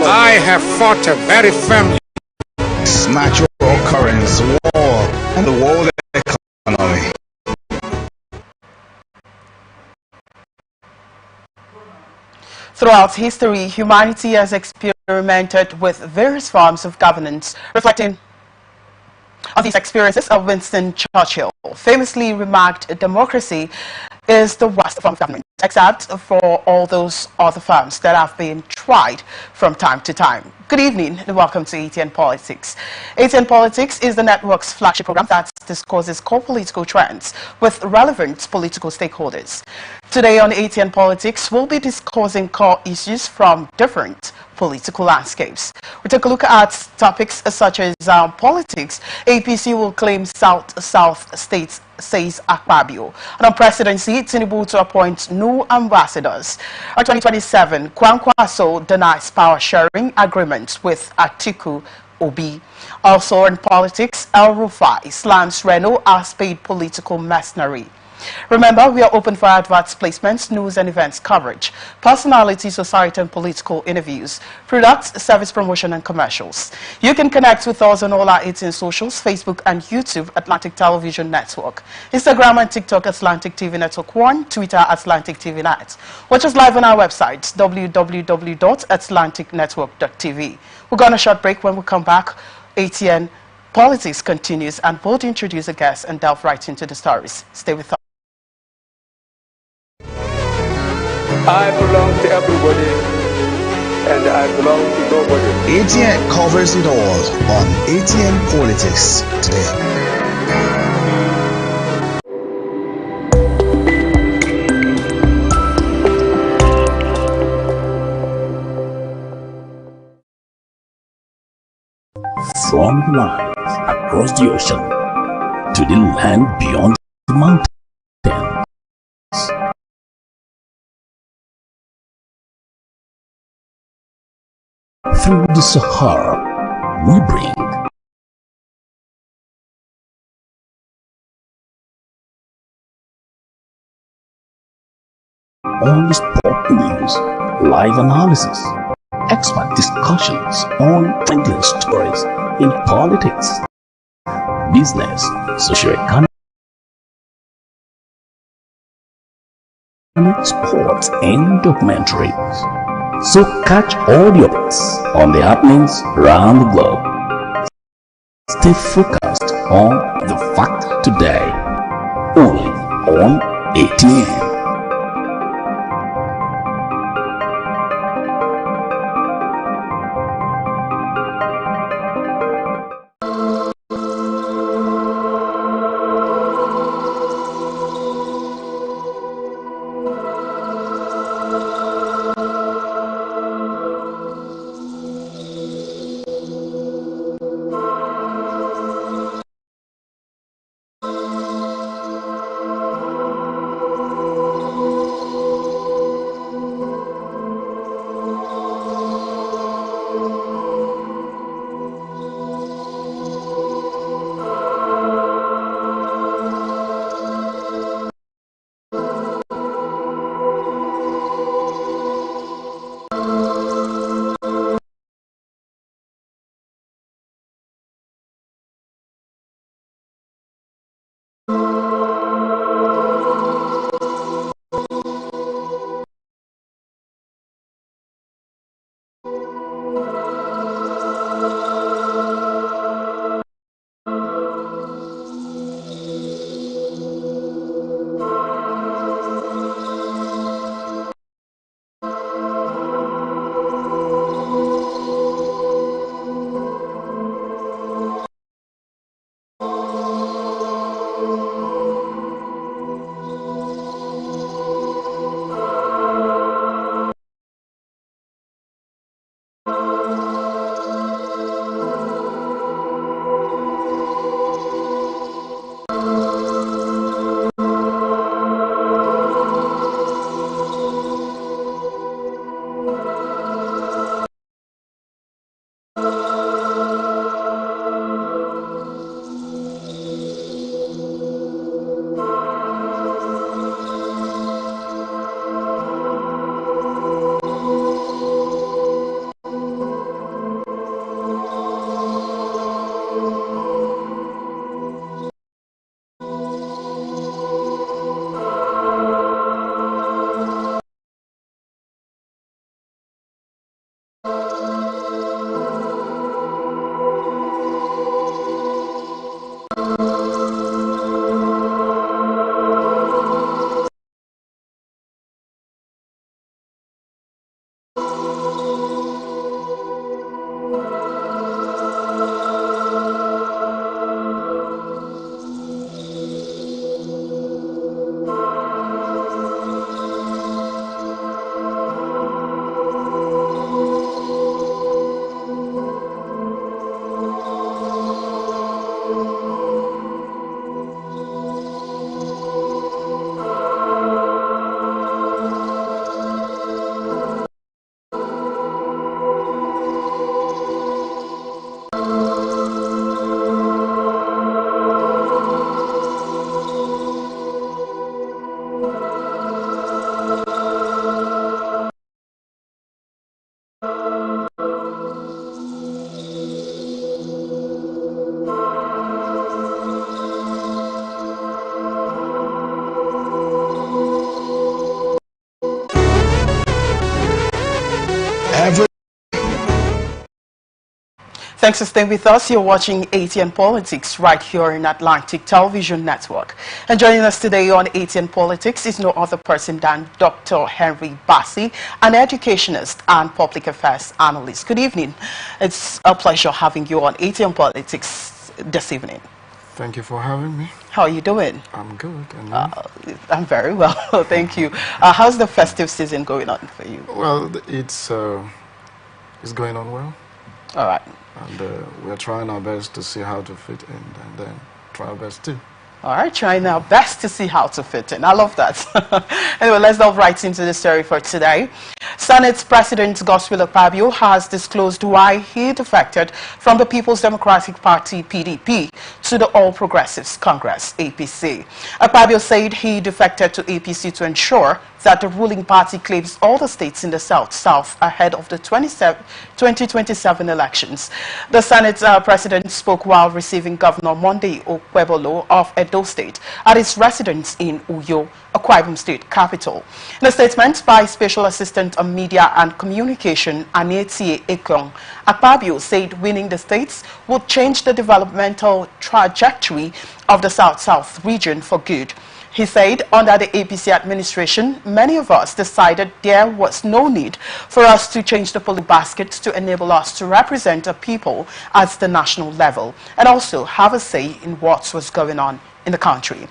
I have fought a very firm natural occurrence, war, and the world economy. Throughout history, humanity has experimented with various forms of governance. Reflecting on these experiences, Winston Churchill famously remarked, "Democracy is the worst form of government, except for all those other forms that have been tried from time to time." Good evening and welcome to Atn Politics. Atn Politics is the network's flagship program that discusses core political trends with relevant political stakeholders. Today on Atn Politics, we'll be discussing core issues from different political landscapes. We take a look at topics such as politics. APC will claim South states, says Akpabio. And on presidency, Tinubu to appoint new ambassadors. On 2027, Kwankwaso denies power sharing agreement with Atiku Obi. Also in politics, El Rufai slams Renault as paid political mercenary. Remember, we are open for adverts, placements, news and events coverage, personality, society and political interviews, products, service promotion and commercials. You can connect with us on all our 18 socials, Facebook and YouTube, Atlantic Television Network, Instagram and TikTok, Atlantic TV Network 1, Twitter, Atlantic TV Net. Watch us live on our website, www.atlanticnetwork.tv. We're going on a short break. When we come back, ATN Politics continues and we'll introduce a guest and delve right into the stories. Stay with us. I belong to everybody, and I belong to nobody. ATN covers it all on ATN Politics today. From the lines across the ocean to the land beyond the mountains. Through the Sahara, we bring all the sport news, live analysis, expert discussions on trending stories in politics, business, socio-economic, sports, and documentaries. So catch all the updates on the happenings around the globe. Stay focused on the fact today, only on ATN. Thanks for staying with us. You're watching Atn Politics right here in Atlantic Television Network. And joining us today on Atn Politics is no other person than Dr. Henry Bassi, an educationist and public affairs analyst. Good evening. It's a pleasure having you on Atn Politics this evening. Thank you for having me. How are you doing? I'm good. And I'm very well, thank you. How's the festive season going on for you? well, it's going on well. All right. And we're trying our best to see how to fit in and then try our best too. All right, trying our best to see how to fit in. I love that. Anyway, let's delve right into the story for today. Senate President Godswill Akpabio has disclosed why he defected from the People's Democratic Party, PDP, to the All Progressives Congress, APC. Akpabio said he defected to APC to ensure that the ruling party claims all the states in the South ahead of the 2027 elections. The Senate President spoke while receiving Governor Monday Okwebolo of Edo State at his residence in Uyo, Akwa Ibom State capital. In a statement by Special Assistant on Media and Communication, Anietie Ekong, Akpabio said winning the states would change the developmental trajectory of the South region for good. He said under the APC administration, many of us decided there was no need for us to change the polling basket to enable us to represent the people at the national level and also have a say in what was going on in the country.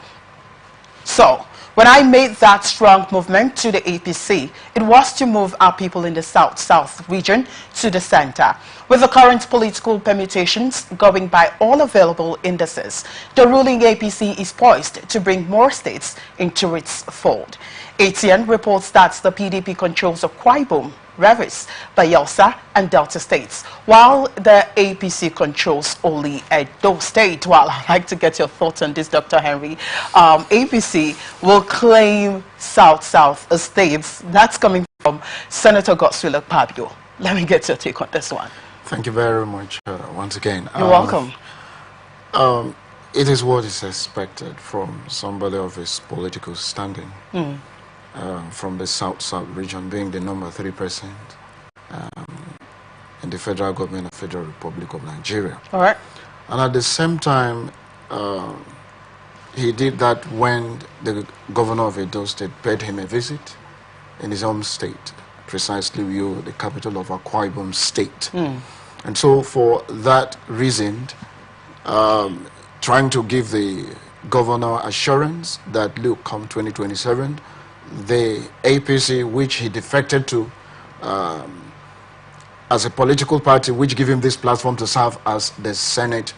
So, when I made that strong movement to the APC, it was to move our people in the South region to the center. With the current political permutations going by all available indices, the ruling APC is poised to bring more states into its fold. ATN reports that the PDP controls Akwa Ibom, Rivers, Bayelsa, and Delta states, while the APC controls only Edo State. Well, I'd like to get your thoughts on this, Dr. Henry. APC will claim South states. That's coming from Senator Godswill Akpabio. Let me get your take on this one. Thank you very much once again. You're welcome. It is what is expected from somebody of his political standing. From the South region, being the number 3% in the federal government of Federal Republic of Nigeria. All right. And at the same time, he did that when the governor of Edo State paid him a visit in his home state, precisely Uyo, the capital of Akwa Ibom State. And so for that reason, trying to give the governor assurance that, look, come 2027, the APC, which he defected to as a political party, which gave him this platform to serve as the Senate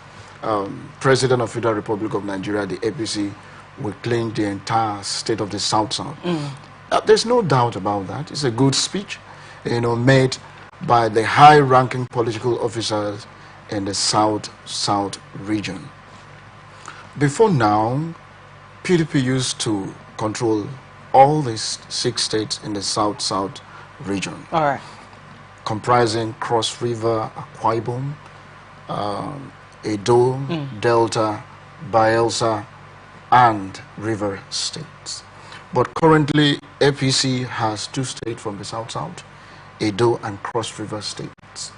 President of Federal Republic of Nigeria, the APC will claim the entire state of the South. There's no doubt about that. It's a good speech, made by the high-ranking political officers in the South region. Before now, PDP used to control all these 6 states in the South region. All right. Comprising Cross River, Akwa Ibom, Edo, Delta, Bayelsa, and River states. But currently, APC has 2 states from the South, Edo and Cross River states.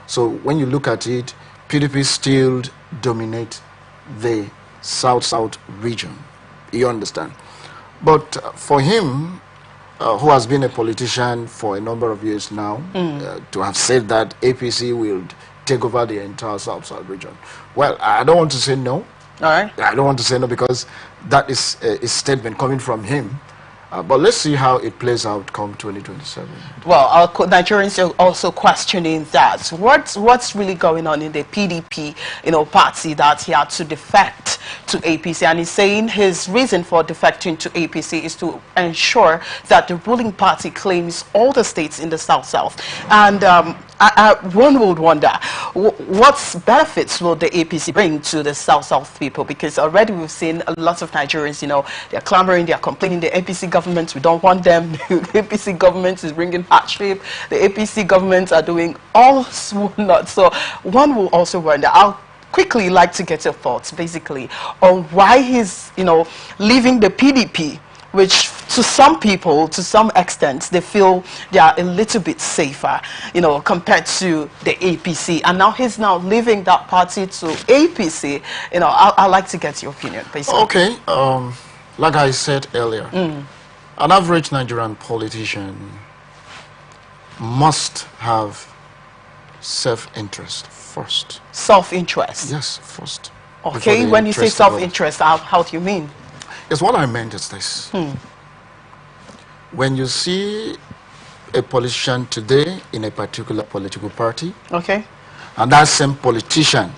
So when you look at it, PDP still dominate the South region. You understand? But for him, who has been a politician for a number of years now, to have said that APC will take over the entire South region, well, I don't want to say no. All right. I don't want to say no because that is a statement coming from him. But let's see how it plays out come 2027. Well, our Nigerians are also questioning that. What's really going on in the PDP, party that he had to defect to APC? And he's saying his reason for defecting to APC is to ensure that the ruling party claims all the states in the South. And one would wonder, what benefits will the APC bring to the South people? Because already we've seen a lot of Nigerians, they're clamoring, they're complaining, the APC government, we don't want them. The APC government is bringing hardship. The APC government are doing all not. So one will also wonder, I'll quickly like to get your thoughts basically on why he's, leaving the PDP which to some people, to some extent, they feel they are a little bit safer, you know, compared to the APC. And now he's now leaving that party to APC. You know, I'd like to get your opinion, basically. Okay, like I said earlier, an average Nigerian politician must have self-interest first. Self-interest? Yes, first. Okay, when you say self-interest, how do you mean? Yes, what I meant is this. When you see a politician today in a particular political party, okay, and that same politician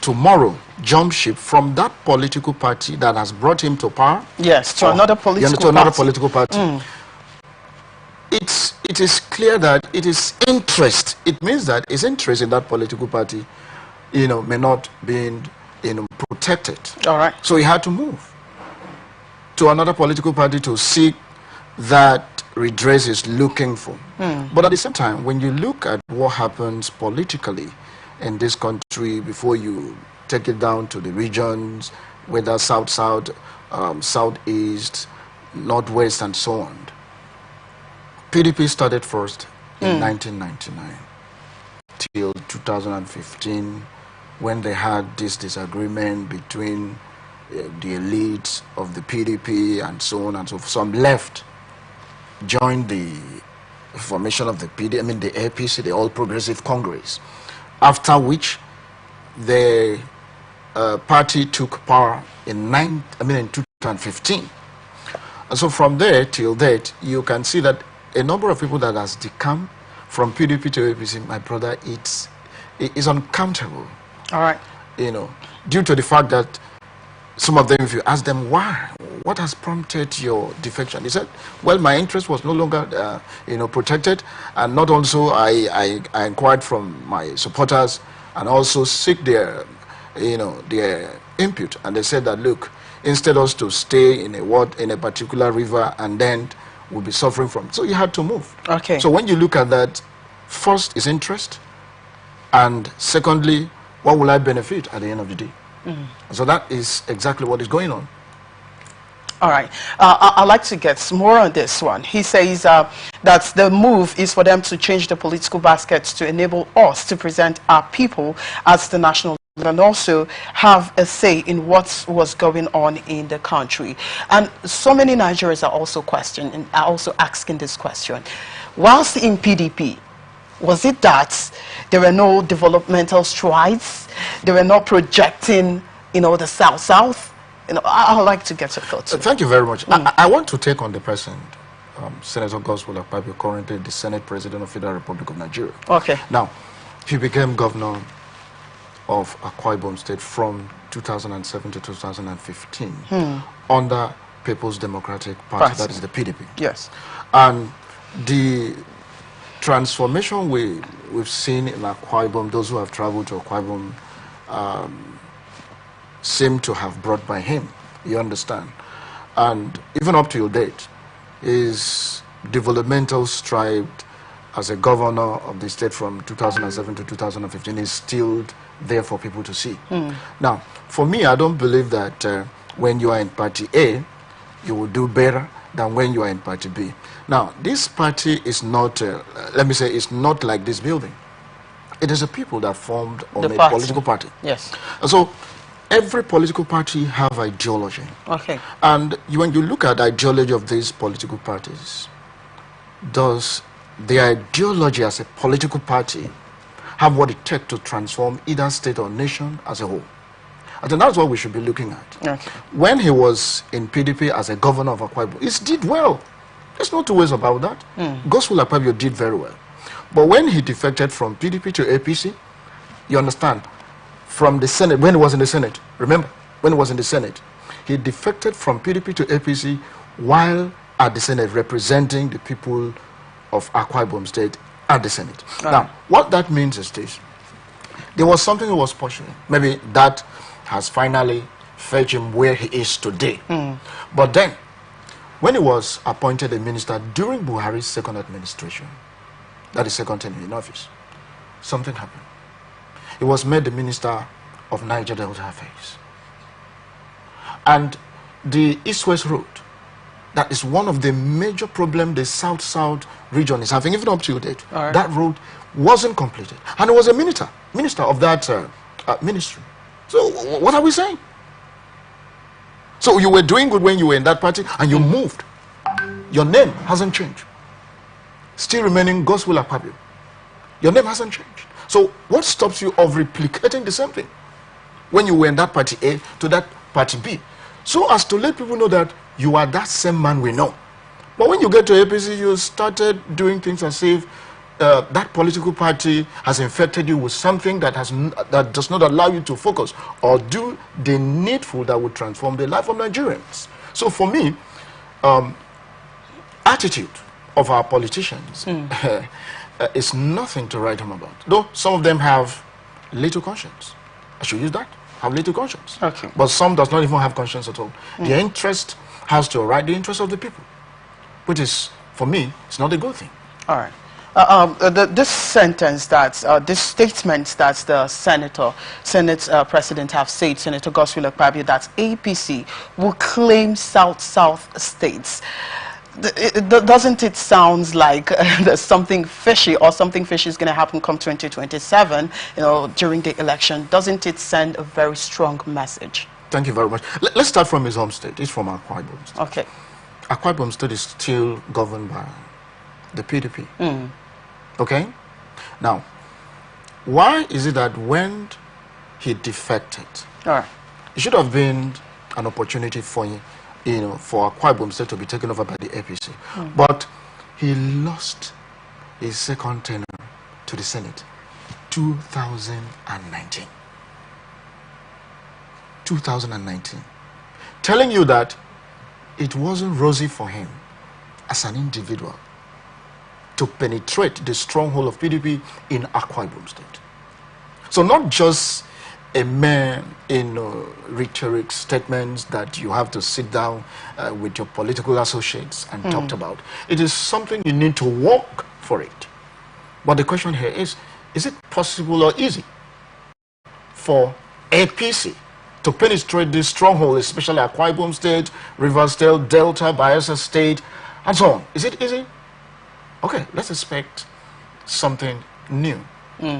tomorrow jump ship from that political party that has brought him to power, yes, to another political party. It is clear that it is interest. It means that his interest in that political party, you know, may not be, you know, protected. All right. So he had to move to another political party to seek that redress is looking for. But at the same time, when you look at what happens politically in this country, before you take it down to the regions, whether south, southeast, northwest, and so on, PDP started first in 1999 till 2015, when they had this disagreement between the elites of the PDP and so on and so forth. Some left, joined the formation of the the APC, the All Progressive Congress, after which the party took power in 2015. And so from there till that, you can see that a number of people that has decamped from PDP to APC, my brother, it is uncountable. All right. You know, due to the fact that some of them, if you ask them why, what has prompted your defection, he said, well, my interest was no longer, you know, protected, and not also I inquired from my supporters and also seek their, you know, their input, and they said that, look, instead of us to stay in a particular river and then we'll be suffering from. So you had to move. Okay. So when you look at that, first is interest, and secondly, what will I benefit at the end of the day? So that is exactly what is going on. All right. I'd like to get more on this one. He says that the move is for them to change the political baskets to enable us to present our people as the national and also have a say in what was going on in the country. And so many Nigerians are also questioning and are also asking this question. Whilst in PDP, was it that there were no developmental strides? They were not projecting, you know, the South? You know, I'd like to get your thoughts. Thank you very much. I want to take on the present, Senator Godswill Akpabio, currently the Senate President of the Federal Republic of Nigeria. Okay. Now, he became governor of Akwa Ibom State from 2007 to 2015 under People's Democratic Party, that is the PDP. Yes. And the transformation we've seen in Akwa Ibom, those who have traveled to Akwa Ibom, seem to have brought by him, you understand. And even up till date, his developmental stride as a governor of the state from 2007 to 2015 is still there for people to see. Now, for me, I don't believe that when you are in Party A, you will do better than when you are in Party B. Now, this party is not, let me say, it's not like this building. It is a people that formed on a political party. Yes. And so, every political party have ideology. Okay. And when you look at the ideology of these political parties, does the ideology as a political party have what it takes to transform either state or nation as a whole? I think that's what we should be looking at. Okay. When he was in PDP as a governor of Akwa Ibom, he did well. There's no two ways about that. Godswill Akpabio did very well. But when he defected from PDP to APC, you understand, from the Senate, when he was in the Senate, remember, when he was in the Senate, he defected from PDP to APC while at the Senate representing the people of Akwa Ibom State at the Senate. Now, what that means is this. There was something he was pursuing. Maybe that has finally fetched him where he is today. But then, when he was appointed a minister during Buhari's second administration, that is second term in office, something happened. He was made the Minister of Niger Delta Affairs. And the East-West Road, That is one of the major problems the South-South region is having, even up to date. Right. That road wasn't completed. And it was a minister of that ministry. So what are we saying? So you were doing good when you were in that party and you moved. Your name hasn't changed. Still remaining Gospel Akpabio. Your name hasn't changed. So what stops you of replicating the same thing when you were in that party A to that party B? So as to let people know that you are that same man we know. But when you get to APC, you started doing things as if that political party has infected you with something that does not allow you to focus or do the needful that would transform the life of Nigerians. So for me, attitude of our politicians is nothing to write home about. Though some of them have little conscience. I should use that. Have little conscience. Okay. But some does not even have conscience at all. Their interest has to override the interest of the people, which is, for me, it's not a good thing. All right. This sentence this statement that the Senate President have said, Senator Godswill Akpabio, that APC will claim South states. Doesn't it sound like there's something fishy, or something fishy is going to happen come 2027, during the election? Doesn't it send a very strong message? Thank you very much. Let's start from his home state. He's from Akwa Ibom State. Okay. Akwa Ibom State is still governed by the PDP. Okay? Now, why is it that when he defected, it should have been an opportunity for him, for Akwa Ibom State to be taken over by the APC. But he lost his second tenure to the Senate, 2019. 2019. Telling you that it wasn't rosy for him as an individual to penetrate the stronghold of PDP in Akwa Ibom State. So not just a man in rhetoric statements that you have to sit down with your political associates and talk about. It is something you need to work for it. But the question here is it possible or easy for APC to penetrate this stronghold, especially Akwa Ibom State, Rivers State, Delta, Bayelsa State, and so on? Is it easy? Okay, let's expect something new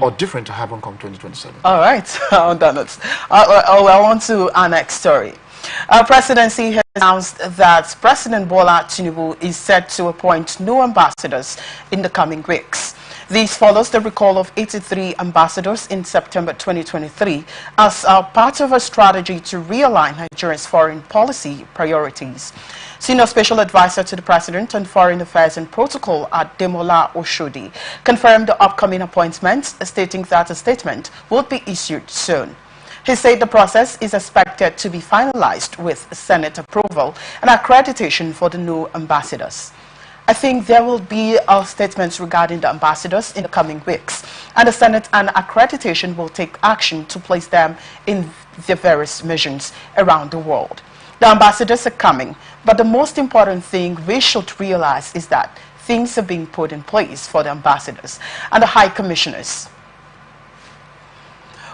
or different to happen come 2027. All right, on that note, I want to our next story. Our presidency has announced that President Bola Tinubu is set to appoint new ambassadors in the coming weeks. This follows the recall of 83 ambassadors in September 2023 as part of a strategy to realign Nigeria's foreign policy priorities. Senior Special Advisor to the President on Foreign Affairs and Protocol, Ademola Oshodi, confirmed the upcoming appointments, stating that a statement will be issued soon. He said the process is expected to be finalized with Senate approval and accreditation for the new ambassadors. I think there will be statements regarding the ambassadors in the coming weeks, and the Senate and accreditation will take action to place them in the various missions around the world. The ambassadors are coming, but the most important thing we should realize is that things are being put in place for the ambassadors and the high commissioners.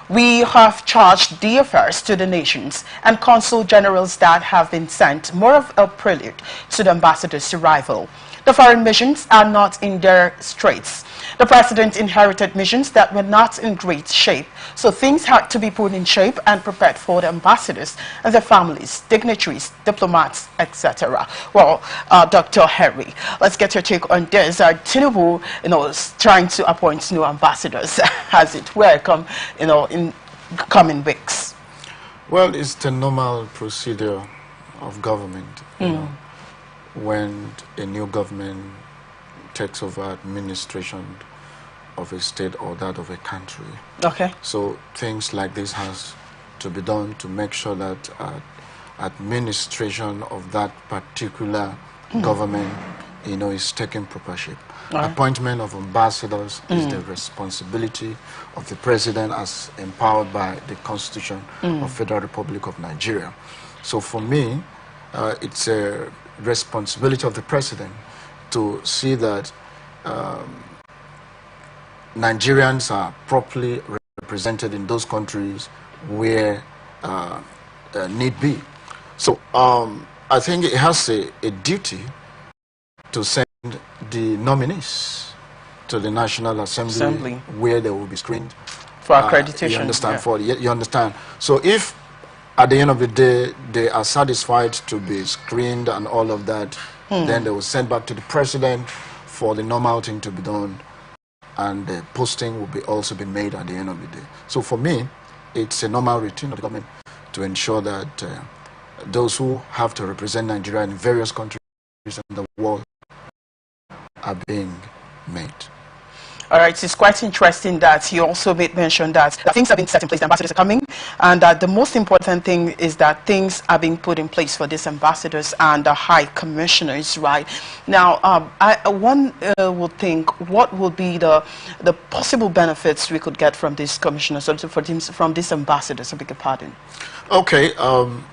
We have charged the affairs to the nations and consul generals that have been sent, more of a prelude to the ambassadors' arrival. The foreign missions are not in their straits. The president inherited missions that were not in great shape, so things had to be put in shape and prepared for the ambassadors and their families, dignitaries, diplomats, etc. Well, Dr. Henry, let's get your take on this. Tinubu, is trying to appoint new ambassadors, as it were, in coming weeks. Well, it's the normal procedure of government. When a new government takes over administration of a state or that of a country. Okay. So things like this has to be done to make sure that administration of that particular government, is taking proper shape. Right. Appointment of ambassadors is the responsibility of the president as empowered by the Constitution of Federal Republic of Nigeria. So for me, it's a responsibility of the president to see that Nigerians are properly represented in those countries where need be. So I think it has a duty to send the nominees to the National Assembly. Where they will be screened for accreditation. You understand? You understand. So if at the end of the day they are satisfied to be screened and all of that, then they will send back to the president for the normal thing to be done, and the posting will also be made at the end of the day. So for me, it's a normal routine of the government to ensure that those who have to represent Nigeria in various countries in the world are being made. All right, it's quite interesting that you also made mention that things have been set in place, the ambassadors are coming, and that the most important thing is that things are being put in place for these ambassadors and the high commissioners, right? Now, one would think, what would be the possible benefits we could get from these commissioners, or from these ambassadors, I beg your pardon? Okay,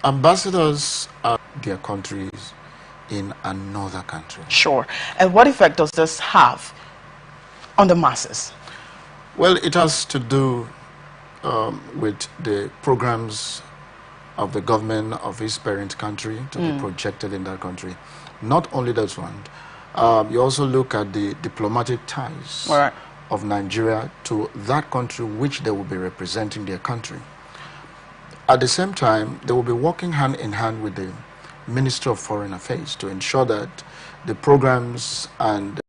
ambassadors are their countries in another country. Sure. And what effect does this have on the masses? Well, it has to do with the programs of the government of his parent country to be projected in that country. Not only that one, you also look at the diplomatic ties of Nigeria to that country which they will be representing their country. At the same time, they will be working hand in hand with the Ministry of Foreign Affairs to ensure that the programs and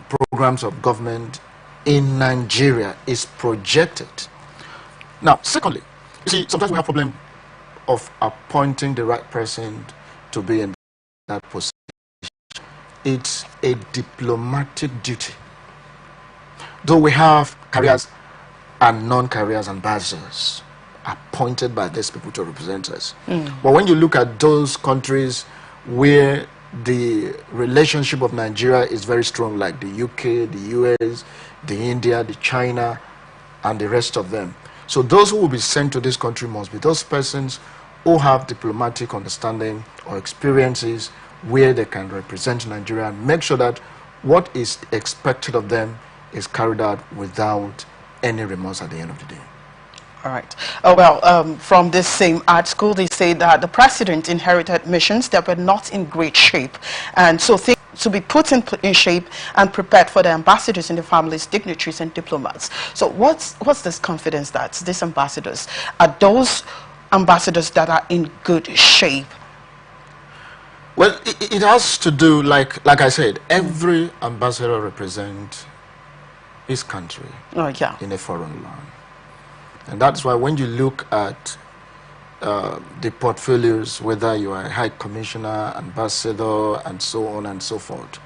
programs of government in Nigeria is projected. Now, secondly, you see, sometimes we have problem of appointing the right person to be in that position. It's a diplomatic duty. Though we have careers and non-careers ambassadors appointed by these people to represent us. But when you look at those countries where the relationship of Nigeria is very strong, like the UK, the US, the India, the China, and the rest of them. So those who will be sent to this country must be those persons who have diplomatic understanding or experiences where they can represent Nigeria and make sure that what is expected of them is carried out without any remorse at the end of the day. All right. Well, from this same article, they say that the president inherited missions that were not in great shape, and so things to be put in shape and prepared for the ambassadors and the families, dignitaries, and diplomats. So what's this confidence that these ambassadors are those ambassadors that are in good shape? Well, it has to do, like I said, every ambassador represents his country in a foreign land. And that's why when you look at the portfolios, whether you are a high commissioner, ambassador, and so on and so forth,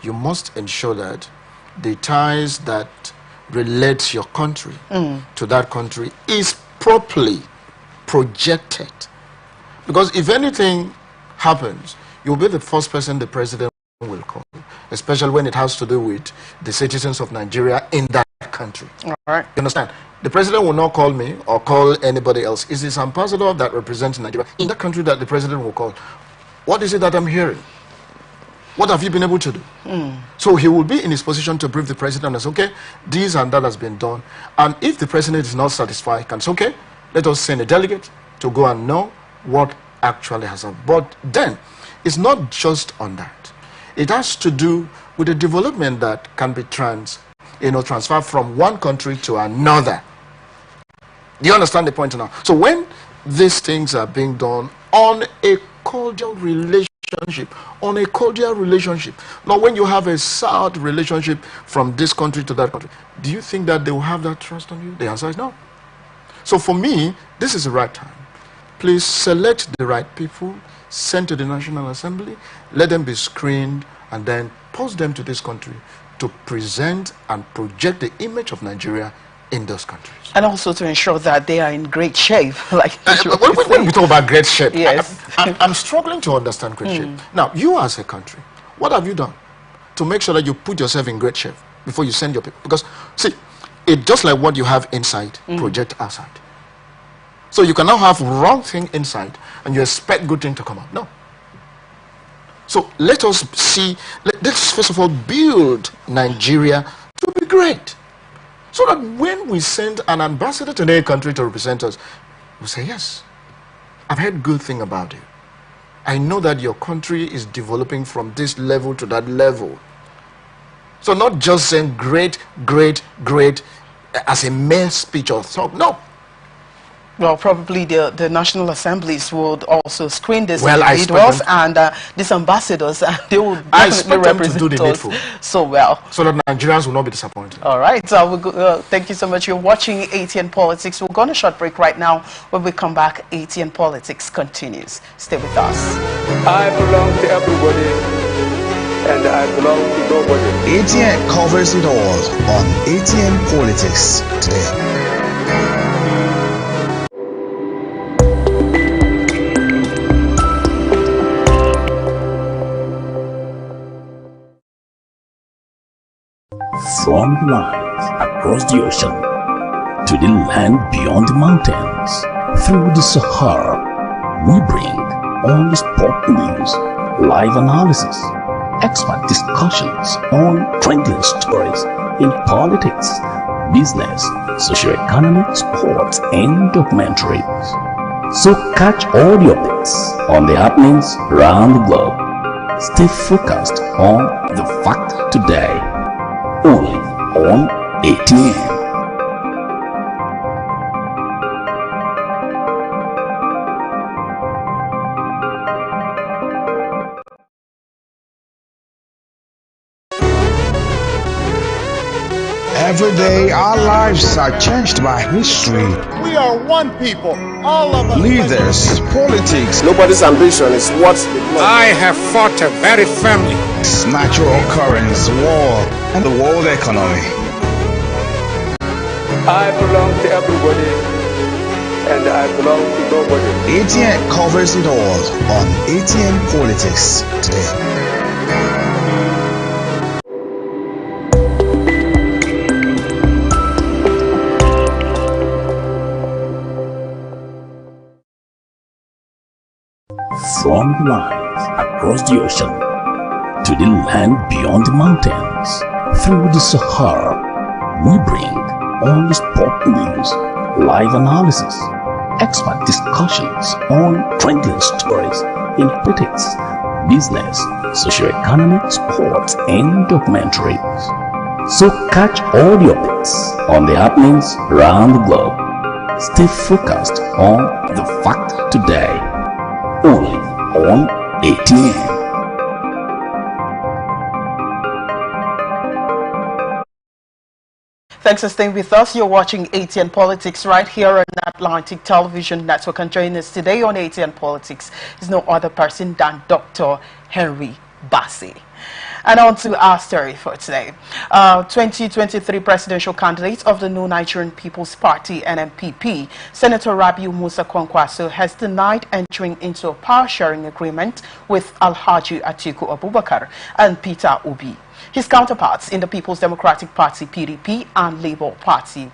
you must ensure that the ties that relate your country to that country is properly projected. Because if anything happens, you'll be the first person the president will call, especially when it has to do with the citizens of Nigeria in that country. All right. You understand? The president will not call me or call anybody else. It's his ambassador that represents Nigeria in that country that the president will call. What is it that I'm hearing? What have you been able to do? So he will be in his position to brief the president and say, okay, this and that has been done. And if the president is not satisfied, he can say, okay, let us send a delegate to go and know what actually has happened. But then, it's not just on that. It has to do with the development that can be transferred from one country to another. Do you understand the point now? So when these things are being done on a cordial relationship, now when you have a sad relationship from this country to that country, do you think that they will have that trust on you? The answer is no. So for me, this is the right time. Please select the right people, send to the National Assembly, let them be screened, and then post them to this country to present and project the image of Nigeria in those countries. And also to ensure that they are in great shape. Like when we talk about great shape, yes. I'm struggling to understand great shape. Now, you as a country, what have you done to make sure that you put yourself in great shape before you send your people? Because, see, it's just like what you have inside, project outside. So you cannot have wrong thing inside and you expect good thing to come out. No. So let us let's first of all build Nigeria to be great. So that when we send an ambassador to their country to represent us, we say yes. I've heard good thing about you. I know that your country is developing from this level to that level. So not just saying great, great, great as a mere speech or talk. No. Well, probably the national assemblies would also screen these Well, individuals and these ambassadors, and they will definitely represent us so well. So that Nigerians will not be disappointed. All right. Thank you so much. You're watching ATN Politics. We're going to short break right now. When we come back, ATN Politics continues. Stay with us. I belong to everybody, and I belong to nobody. ATN covers it all on ATN Politics today. From the lines across the ocean to the land beyond the mountains, through the Sahara, we bring all the sport news, live analysis, expert discussions on trending stories in politics, business, socio-economic, sports, and documentaries. So catch all the updates on the happenings around the globe. Stay focused on the fact today. Only on ATN. Every day our lives are changed by history. We are one people, all of us. Leaders, politics, Nobody's ambition is what I have fought very firmly. natural occurrence, war, and the world economy. I belong to everybody, and I belong to nobody. ATN covers it all on ATN Politics today. From the lines across the ocean to the land beyond the mountains, through the Sahara, we bring all the sport news, live analysis, expert discussions on trending stories in politics, business, socio-economic, sports, and documentaries. So catch all the updates on the happenings around the globe. Stay focused on the fact today. Only on ATN. Thanks for staying with us. You're watching ATN Politics right here on Atlantic Television Network, and joining us today on ATN Politics is no other person than Dr. Henry Bassey. And on to our story for today. 2023 presidential candidate of the New Nigerian People's Party, NNPP, Senator Rabiu Musa Kwankwaso, has denied entering into a power-sharing agreement with Alhaji Atiku Abubakar and Peter Obi, his counterparts in the People's Democratic Party, PDP, and Labour Party.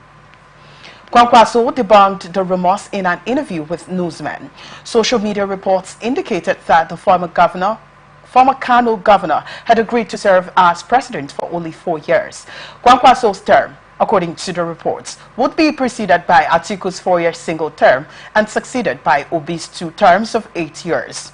Kwankwaso debunked the rumors in an interview with newsmen. Social media reports indicated that the former Kano governor had agreed to serve as president for only 4 years. Kwankwaso's term, according to the reports, would be preceded by Atiku's 4-year single term and succeeded by Obi's 2 terms of 8 years.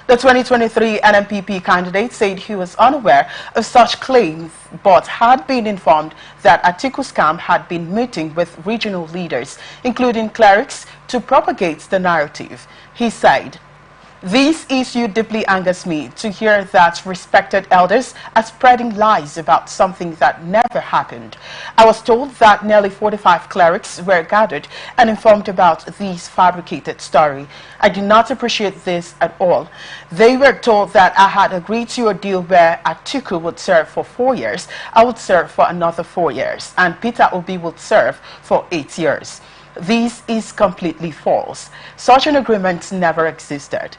The 2023 NNPP candidate said he was unaware of such claims but had been informed that Atiku's camp had been meeting with regional leaders, including clerics, to propagate the narrative. He said, "This issue deeply angers me to hear that respected elders are spreading lies about something that never happened. I was told that nearly 45 clerics were gathered and informed about this fabricated story. I do not appreciate this at all. They were told that I had agreed to a deal where Atiku would serve for 4 years, I would serve for another 4 years, and Peter Obi would serve for 8 years. This is completely false. Such an agreement never existed."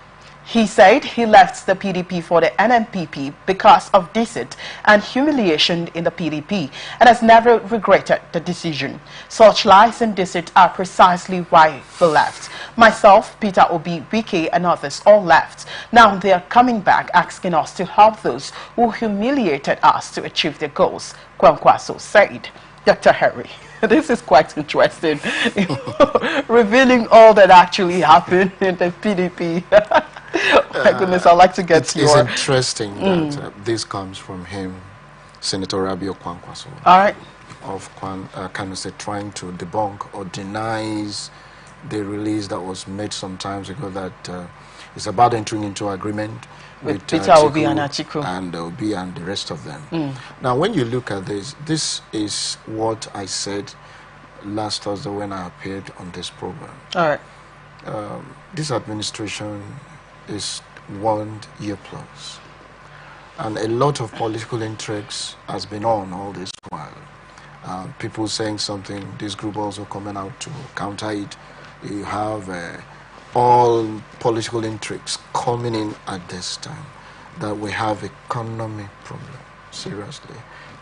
He said he left the PDP for the NNPP because of deceit and humiliation in the PDP and has never regretted the decision. Such lies and deceit are precisely why he left. Myself, Peter Obi, Wike, and others all left. Now they are coming back asking us to help those who humiliated us to achieve their goals, Kwankwaso said. Dr. Harry. this is quite interesting. Revealing all that actually happened in the PDP. My goodness, I'd like to get It's interesting that this comes from him, Senator Rabiu Kwankwaso. All right. Of trying to debunk or denies the release that was made some times ago that it's about entering into agreement with Peter Obi and Atiku and Obi and the rest of them. Now, when you look at this is what I said last Thursday when I appeared on this program. All right. This administration is 1 year plus, and a lot of political intrigues has been on all this while. People saying something, this group also coming out to counter it. You have all political intrigues coming in at this time, that we have economic problem. Seriously,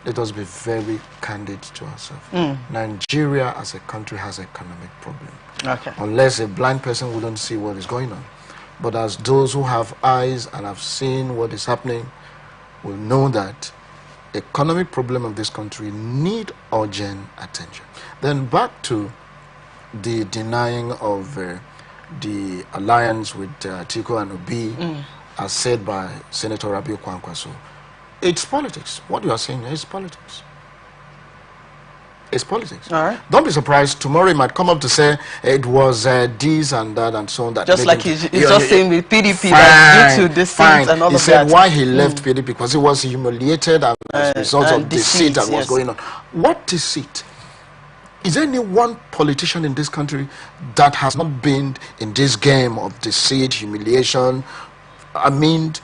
let us be very candid to ourselves. Nigeria as a country has economic problem. Okay. Unless a blind person wouldn't see what is going on. But as those who have eyes and have seen what is happening will know that economic problem of this country need urgent attention. Then back to the denying of the alliance with Atiku and Obi, as said by Senator Rabiu Kwankwaso. It's politics. What you are saying is politics. It's politics. All right. Don't be surprised. Tomorrow he might come up to say it was this and that and so on. That just like he's just saying with PDP that due to deceit and all of that. He said why he left PDP because he was humiliated and as a result of deceit that was going on. What deceit? Is there any one politician in this country that has not been in this game of deceit, humiliation? I mean,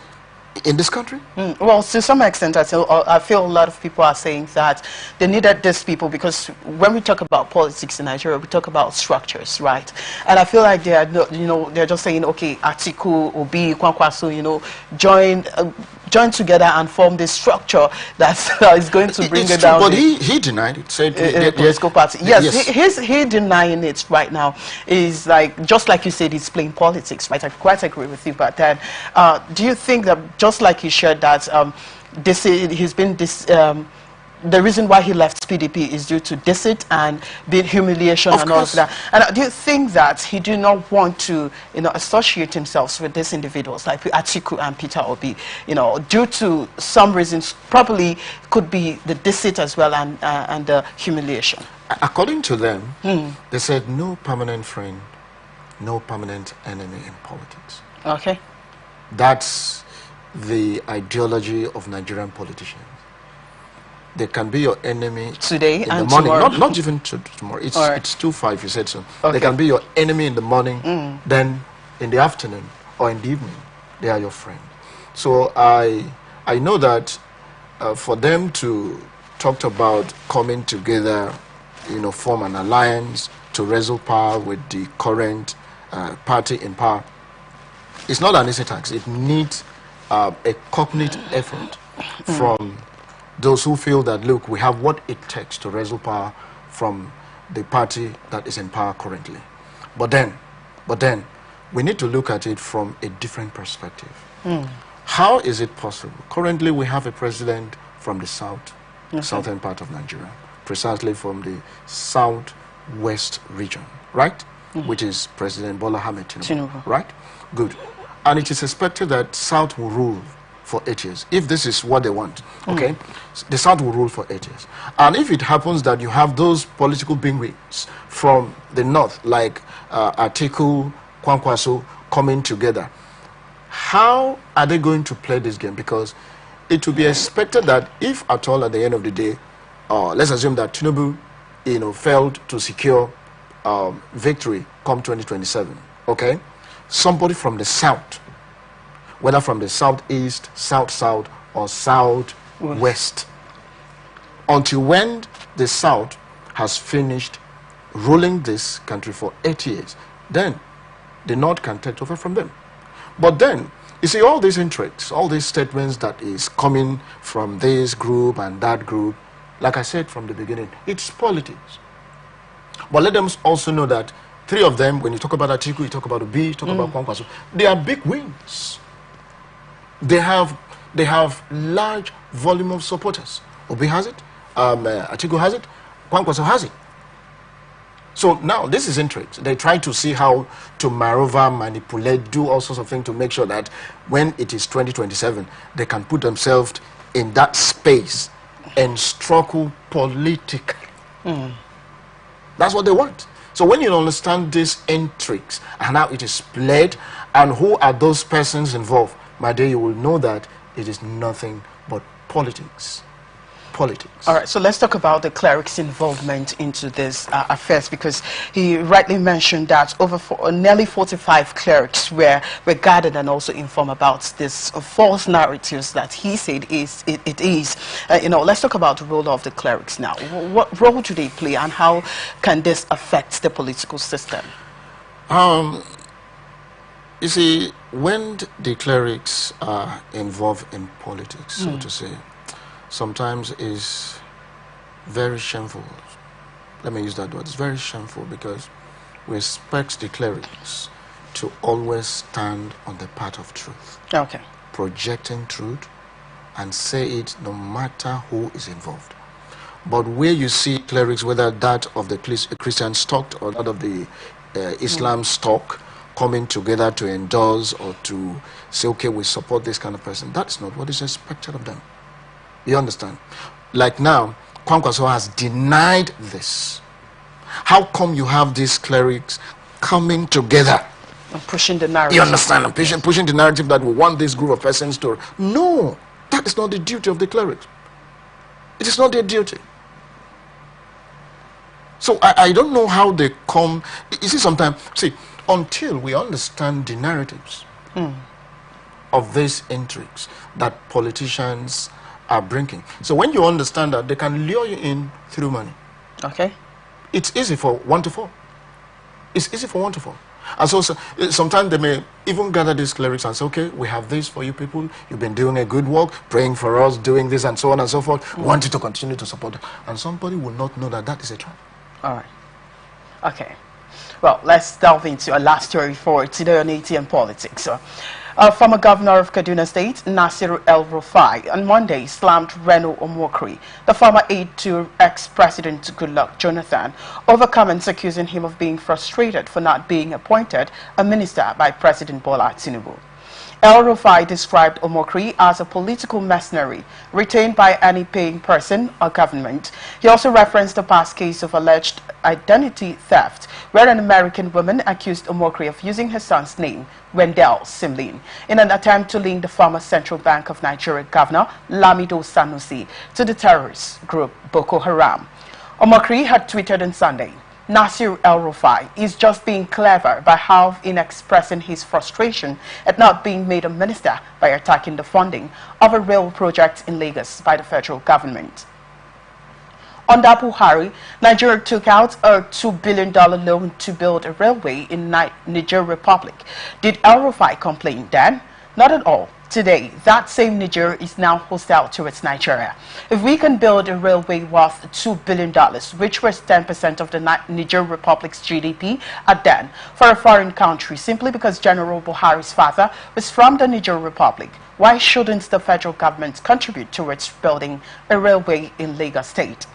in this country? Well, to some extent, I feel a lot of people are saying that they needed these people because when we talk about politics in Nigeria, we talk about structures, right? And I feel like they are, they're just saying, okay, Atiku, Obi, Kwankwaso, join together and form this structure that is going to bring it down. But he denied it. Said political party. Yes, he denying it right now is like, just like you said, he's playing politics, right? I quite agree with you about that. Do you think that, just like you shared that, the reason why he left PDP is due to deceit and humiliation and all of that? And do you think that he did not want to, associate himself with these individuals like Atiku and Peter Obi, due to some reasons, probably could be the deceit as well and the humiliation? According to them, they said no permanent friend, no permanent enemy in politics. Okay. That's the ideology of Nigerian politicians. They can be your enemy today in and the morning. Tomorrow. Not even tomorrow. It's right. It's 2-5. You said so. Okay. They can be your enemy in the morning. Then in the afternoon or in the evening, they are your friend. So I know that for them to talk about coming together, form an alliance to wrestle power with the current party in power, it's not an easy task. It needs a cognate effort from those who feel that, look, we have what it takes to wrestle power from the party that is in power currently. But then, we need to look at it from a different perspective. How is it possible? Currently, we have a president from the southern part of Nigeria, precisely from the southwest region, right? Which is President Bola Ahmed Tinubu, right? Good. And it is expected that South will rule for 8 years, if this is what they want, okay? The South will rule for 8 years. And if it happens that you have those political bigwigs from the North, like Atiku, Kwankwaso, coming together, how are they going to play this game? Because it will be expected that if at all at the end of the day, let's assume that Tinubu, failed to secure victory come 2027, okay? Somebody from the South, whether from the southeast, south-south, or southwest, until when the South has finished ruling this country for 8 years, then the North can take over from them. But then, you see, all these intrigues, all these statements that is coming from this group and that group, like I said from the beginning, it's politics. But let them also know that 3 of them, when you talk about Atiku, you talk about Obi, you talk about Kwankwaso, they are big wins. They have large volume of supporters. Obi has it, Atiku has it, Kwankwaso has it. So now this is intrigues. They try to see how to maneuver, manipulate, do all sorts of things to make sure that when it is 2027, they can put themselves in that space and struggle politically. That's what they want. So when you understand these intrigues and how it is played and who are those persons involved, my dear, you will know that it is nothing but politics. Politics. All right, so let's talk about the cleric's involvement into this affairs, because he rightly mentioned that nearly 45 clerics were gathered and also informed about this false narratives that he said it is. You know, let's talk about the role of the clerics now. What role do they play, and how can this affect the political system? You see, when the clerics are involved in politics, so to say, sometimes is very shameful. Let me use that word. It's very shameful because we expect the clerics to always stand on the path of truth. Okay. Projecting truth and say it no matter who is involved. But where you see clerics, whether that of the Christian stock or that of the Islam stock, coming together to endorse or to say, okay, we support this kind of person, that's not what is expected of them. You understand? Like now, Kwankwaso has denied this. How come you have these clerics coming together? And pushing the narrative. You understand? And pushing the narrative that we want this group of persons to... No, that is not the duty of the clerics. It is not their duty. So I don't know how they come... You see, sometimes... See, until we understand the narratives of these intrigues that politicians are bringing. So when you understand that, they can lure you in through money. Okay. It's easy for one to fall. It's easy for one to fall. And so sometimes they may even gather these clerics and say, okay, we have this for you people. You've been doing a good work, praying for us, doing this and so on and so forth. We want you to continue to support them. And somebody will not know that that is a trap. All right. Okay. Well, let's delve into a last story for today on Atn Politics. Former governor of Kaduna State, Nasir El-Rufai, on Monday slammed Reno Omokri, the former aide to ex-president Goodluck Jonathan, over comments accusing him of being frustrated for not being appointed a minister by President Bola Tinubu. El-Rufai described Omokri as a political mercenary retained by any paying person or government. He also referenced a past case of alleged identity theft, where an American woman accused Omokri of using her son's name, Wendell Simlin, in an attempt to link the former Central Bank of Nigeria governor, Lamido Sanusi, to the terrorist group Boko Haram. Omokri had tweeted on Sunday, Nasir El-Rufai is just being clever in expressing his frustration at not being made a minister by attacking the funding of a rail project in Lagos by the federal government. Under Buhari, Nigeria took out a $2 billion loan to build a railway in Niger Republic. Did El-Rufai complain then? Not at all. Today, that same Niger is now hostile towards Nigeria. If we can build a railway worth $2 billion, which was 10% of the Niger Republic's GDP at then, for a foreign country, simply because General Buhari's father was from the Niger Republic, why shouldn't the federal government contribute towards building a railway in Lagos State?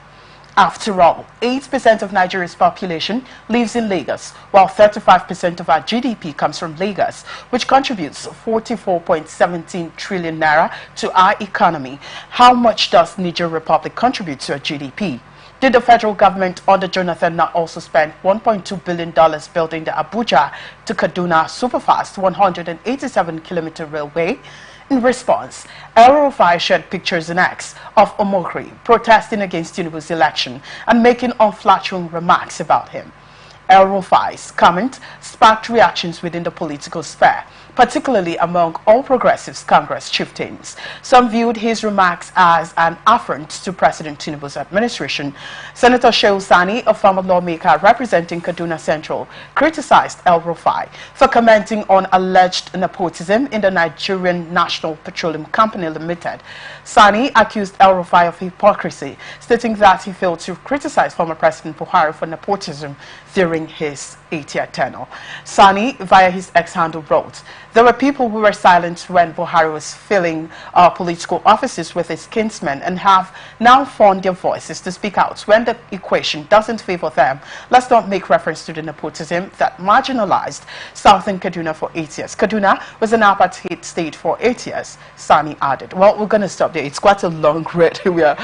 After all, 8% of Nigeria's population lives in Lagos, while 35% of our GDP comes from Lagos, which contributes 44.17 trillion naira to our economy. How much does Niger Republic contribute to our GDP? Did the federal government under Jonathan not also spend $1.2 billion building the Abuja to Kaduna Superfast 187-kilometer railway? In response, El-Rufai shared pictures in X of Omokri protesting against Tinubu's election and making unflattering remarks about him. El-Rufai's comment sparked reactions within the political sphere, particularly among All Progressives Congress chieftains. Some viewed his remarks as an affront to President Tinubu's administration. Senator Shehu Sani, a former lawmaker representing Kaduna Central, criticized El-Rufai for commenting on alleged nepotism in the Nigerian National Petroleum Company Limited. Sani accused El-Rufai of hypocrisy, stating that he failed to criticize former President Buhari for nepotism during his 8-year tenure. Sani, via his ex-handle, wrote, There were people who were silent when Buhari was filling political offices with his kinsmen and have now found their voices to speak out when the equation doesn't favor them. Let's not make reference to the nepotism that marginalized Southern Kaduna for 8 years. Kaduna was an apartheid state for 8 years, Sani added. Well, we're going to stop there. It's quite a long read. We are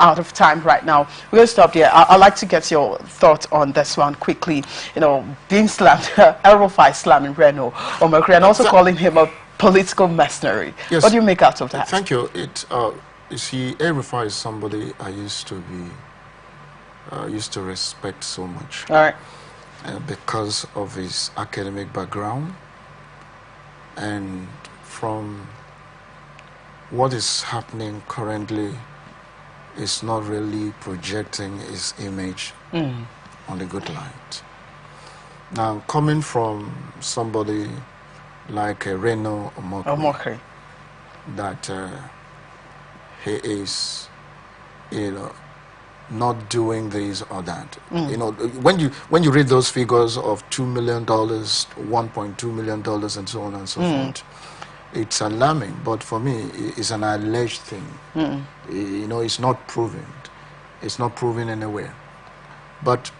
out of time right now. We're going to stop there. I'd like to get your thoughts on this one quickly. Being slammed, El-Rufai slamming Reno Omokri and also calling him a political mercenary. Yes. What do you make out of that? Thank you. You see, El-Rufai is somebody I used to respect so much. All right. Because of his academic background, and from what is happening currently is not really projecting his image on the good light. Now, coming from somebody like Reno Omokri, that he is, not doing this or that. When you read those figures of $2 million, $1.2 million, and so on and so forth, it's alarming. But for me, it's an alleged thing. It's not proven. It's not proven anywhere. But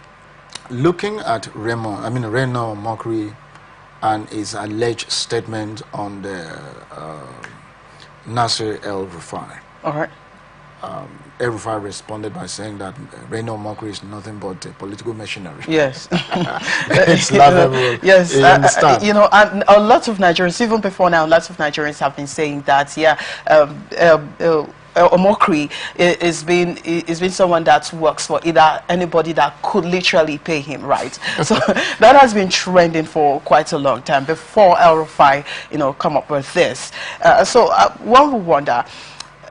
looking at Reno Omokri and his alleged statement on the Nasir El-Rufai. All right. El-Rufai responded by saying that Reno Omokri is nothing but a political machinery. Yes. It's laughable. Yes. You understand? And a lot of Nigerians, even before now, lots of Nigerians have been saying that, Omokri is been someone that works for either anybody that could literally pay him, right? So that has been trending for quite a long time before El-Rufai, come up with this. So one would wonder,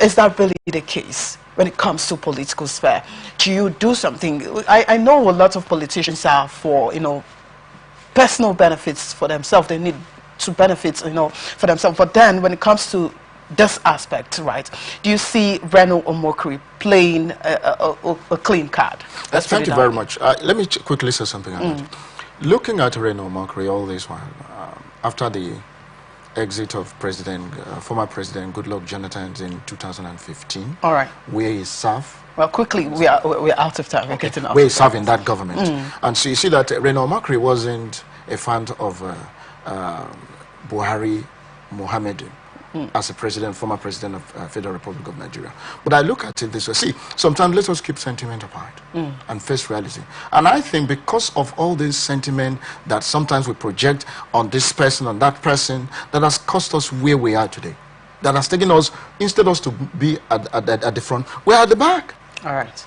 is that really the case when it comes to political sphere? Do you do something? I know a lot of politicians are for, personal benefits for themselves. They need to benefit, for themselves. But then when it comes to this aspect, right, do you see Reno Omokri playing a clean card? Thank you very much. Let me quickly say something on that. Looking at Reno Omokri all this while, after the exit of former President Goodluck Jonathan in 2015, all right, where he served. Well, quickly, we're out of time. We're getting out. Where he served in that government. And so you see that Reno Omokri wasn't a fan of Buhari Mohammed as a former president of Federal Republic of Nigeria. But I look at it this way. See, sometimes let us keep sentiment apart and face reality. And I think because of all this sentiment that sometimes we project on this person, on that person, that has cost us where we are today. That has taken us, instead of us to be at the front, we're at the back. All right.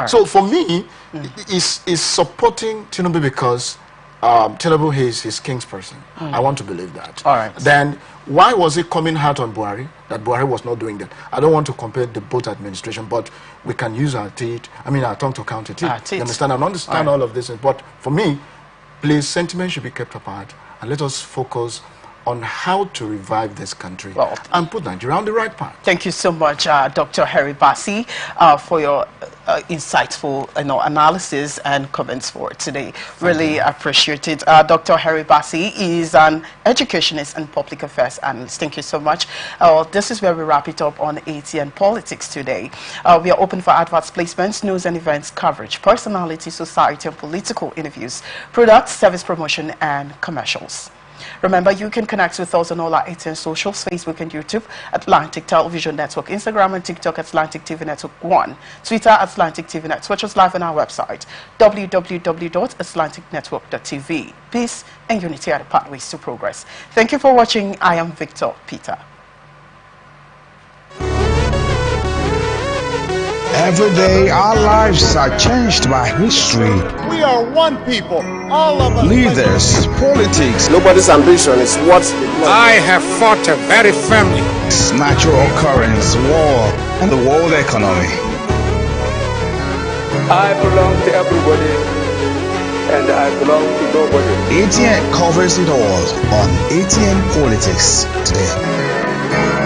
So for me, is supporting Tinubu because Tinubu is his king's person. I want to believe that. All right. Then why was he coming hard on Buhari, that Buhari was not doing that? I don't want to compare the both administration, but we can use our tongue to count it. You understand? I understand all of this. But for me, please, sentiment should be kept apart, and let us focus on how to revive this country and put Nigeria on the right path. Thank you so much, Dr. Harry Bassi, for your insightful analysis and comments for today. Really appreciate it. Dr. Harry Bassi is an educationist and public affairs analyst. Thank you so much. This is where we wrap it up on Atn Politics today. We are open for adverts, placements, news and events coverage, personality, society and political interviews, products, service promotion and commercials. Remember, you can connect with us on all our Atn socials, Facebook and YouTube, Atlantic Television Network, Instagram and TikTok, Atlantic TV Network 1, Twitter, Atlantic TV Network. Watch us live on our website, www.atlanticnetwork.tv. Peace and unity are the pathways to progress. Thank you for watching. I am Victor Peter. Every day, our lives are changed by history. We are one people, all of us. Leaders, politics, nobody's ambition is what I have fought very firmly. natural occurrence, war, and the world economy. I belong to everybody, and I belong to nobody. ATN covers it all on ATN Politics today.